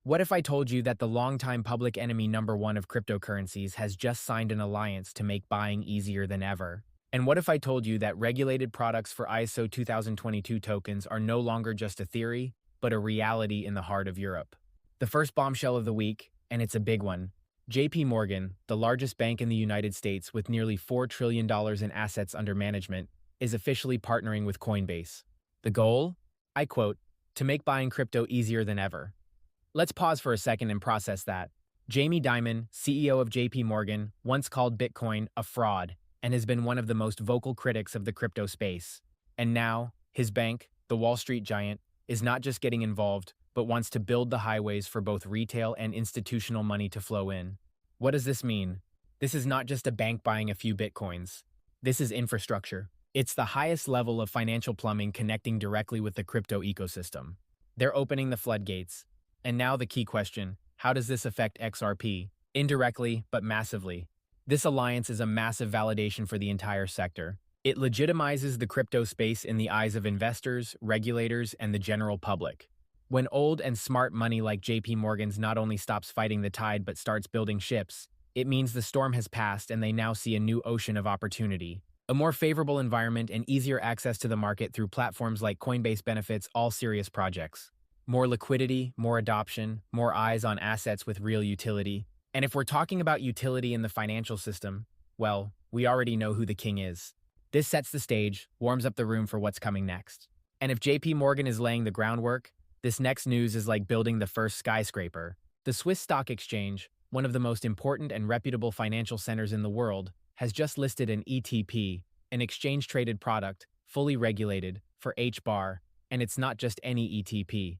What if I told you that the longtime public enemy number one of cryptocurrencies has just signed an alliance to make buying easier than ever? And what if I told you that regulated products for ISO 2022 tokens are no longer just a theory, but a reality in the heart of Europe? The first bombshell of the week, and it's a big one. JPMorgan, the largest bank in the United States with nearly $4 trillion in assets under management, is officially partnering with Coinbase. The goal? I quote, to make buying crypto easier than ever. Let's pause for a second and process that. Jamie Dimon, CEO of JPMorgan, once called Bitcoin a fraud and has been one of the most vocal critics of the crypto space. And now, his bank, the Wall Street giant, is not just getting involved, but wants to build the highways for both retail and institutional money to flow in. What does this mean? This is not just a bank buying a few Bitcoins. This is infrastructure. It's the highest level of financial plumbing connecting directly with the crypto ecosystem. They're opening the floodgates. And now the key question, how does this affect XRP? Indirectly, but massively. This alliance is a massive validation for the entire sector. It legitimizes the crypto space in the eyes of investors, regulators, and the general public. When old and smart money like JP Morgan's not only stops fighting the tide but starts building ships, it means the storm has passed and they now see a new ocean of opportunity. A more favorable environment and easier access to the market through platforms like Coinbase benefits all serious projects. More liquidity, more adoption, more eyes on assets with real utility. And if we're talking about utility in the financial system, well, we already know who the king is. This sets the stage, warms up the room for what's coming next. And if JP Morgan is laying the groundwork, this next news is like building the first skyscraper. The Swiss Stock Exchange, one of the most important and reputable financial centers in the world, has just listed an ETP, an exchange-traded product, fully regulated, for HBAR, and it's not just any ETP.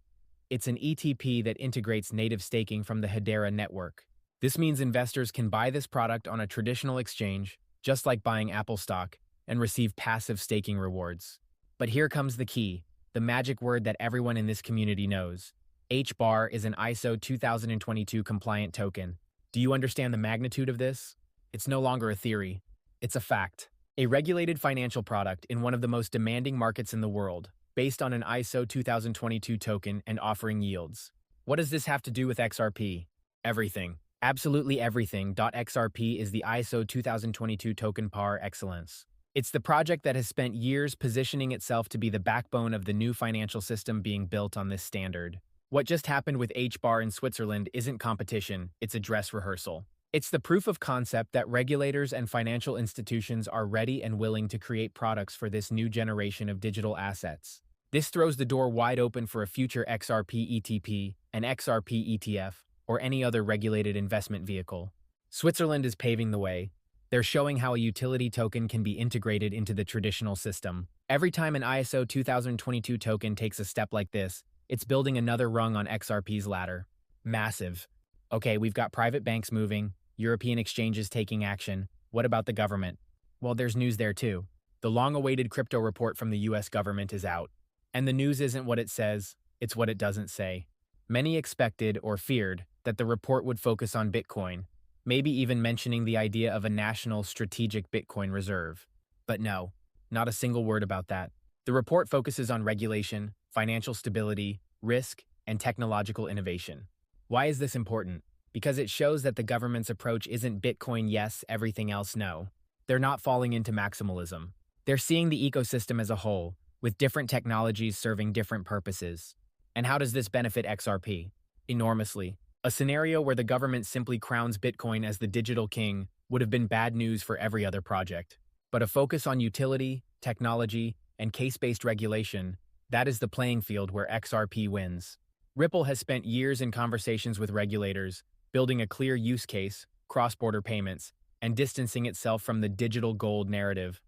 It's an ETP that integrates native staking from the Hedera network. This means investors can buy this product on a traditional exchange, just like buying Apple stock, and receive passive staking rewards. But here comes the key, the magic word that everyone in this community knows. HBAR is an ISO 2022 compliant token. Do you understand the magnitude of this? It's no longer a theory. It's a fact. A regulated financial product in one of the most demanding markets in the world, based on an ISO 2022 token and offering yields. What does this have to do with XRP? Everything. Absolutely everything. XRP is the ISO 2022 token par excellence. It's the project that has spent years positioning itself to be the backbone of the new financial system being built on this standard. What just happened with HBAR in Switzerland isn't competition, it's a dress rehearsal. It's the proof of concept that regulators and financial institutions are ready and willing to create products for this new generation of digital assets. This throws the door wide open for a future XRP ETP, an XRP ETF, or any other regulated investment vehicle. Switzerland is paving the way. They're showing how a utility token can be integrated into the traditional system. Every time an ISO 2022 token takes a step like this, it's building another rung on XRP's ladder. Massive. Okay, we've got private banks moving, European exchanges taking action. What about the government? Well, there's news there too. The long-awaited crypto report from the US government is out. And the news isn't what it says, it's what it doesn't say. Many expected or feared that the report would focus on Bitcoin, maybe even mentioning the idea of a national strategic Bitcoin reserve. But no, not a single word about that. The report focuses on regulation, financial stability, risk, and technological innovation. Why is this important? Because it shows that the government's approach isn't Bitcoin yes, everything else no. They're not falling into maximalism. They're seeing the ecosystem as a whole, with different technologies serving different purposes. And how does this benefit XRP? Enormously. A scenario where the government simply crowns Bitcoin as the digital king would have been bad news for every other project. But a focus on utility, technology, and case-based regulation, that is the playing field where XRP wins. Ripple has spent years in conversations with regulators, building a clear use case, cross-border payments, and distancing itself from the digital gold narrative.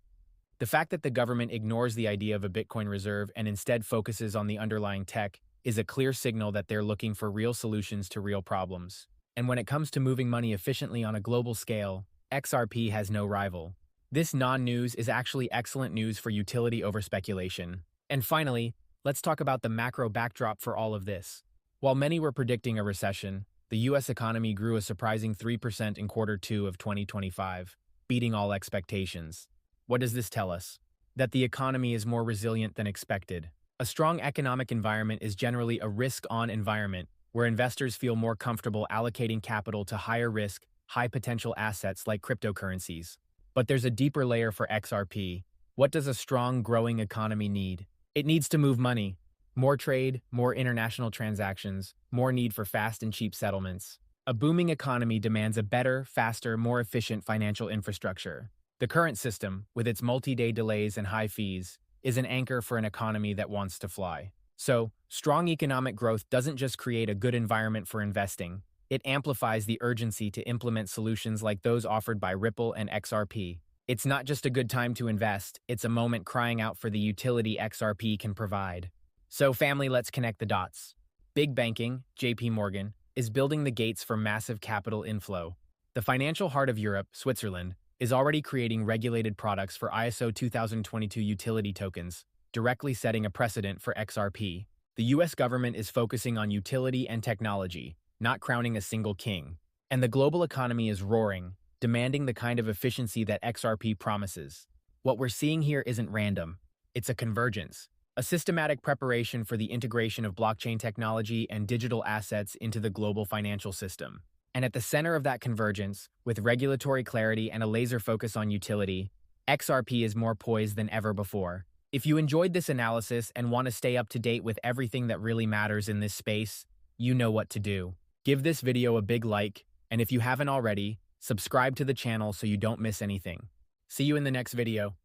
The fact that the government ignores the idea of a Bitcoin reserve and instead focuses on the underlying tech is a clear signal that they're looking for real solutions to real problems. And when it comes to moving money efficiently on a global scale, XRP has no rival. This non-news is actually excellent news for utility over speculation. And finally, let's talk about the macro backdrop for all of this. While many were predicting a recession, the US economy grew a surprising 3% in Q2 of 2025, beating all expectations. What does this tell us? That the economy is more resilient than expected. A strong economic environment is generally a risk-on environment, where investors feel more comfortable allocating capital to higher risk, high potential assets like cryptocurrencies. But there's a deeper layer for XRP. What does a strong, growing economy need? It needs to move money. More trade, more international transactions, more need for fast and cheap settlements. A booming economy demands a better, faster, more efficient financial infrastructure. The current system, with its multi-day delays and high fees, is an anchor for an economy that wants to fly. So, strong economic growth doesn't just create a good environment for investing, it amplifies the urgency to implement solutions like those offered by Ripple and XRP. It's not just a good time to invest, it's a moment crying out for the utility XRP can provide. So family, let's connect the dots. Big banking, JPMorgan, is building the gates for massive capital inflow. The financial heart of Europe, Switzerland, is already creating regulated products for ISO 2022 utility tokens, directly setting a precedent for XRP. The US government is focusing on utility and technology, not crowning a single king. And the global economy is roaring, demanding the kind of efficiency that XRP promises. What we're seeing here isn't random. It's a convergence, a systematic preparation for the integration of blockchain technology and digital assets into the global financial system. And at the center of that convergence, with regulatory clarity and a laser focus on utility, XRP is more poised than ever before. If you enjoyed this analysis and want to stay up to date with everything that really matters in this space, you know what to do. Give this video a big like, and if you haven't already, subscribe to the channel so you don't miss anything. See you in the next video.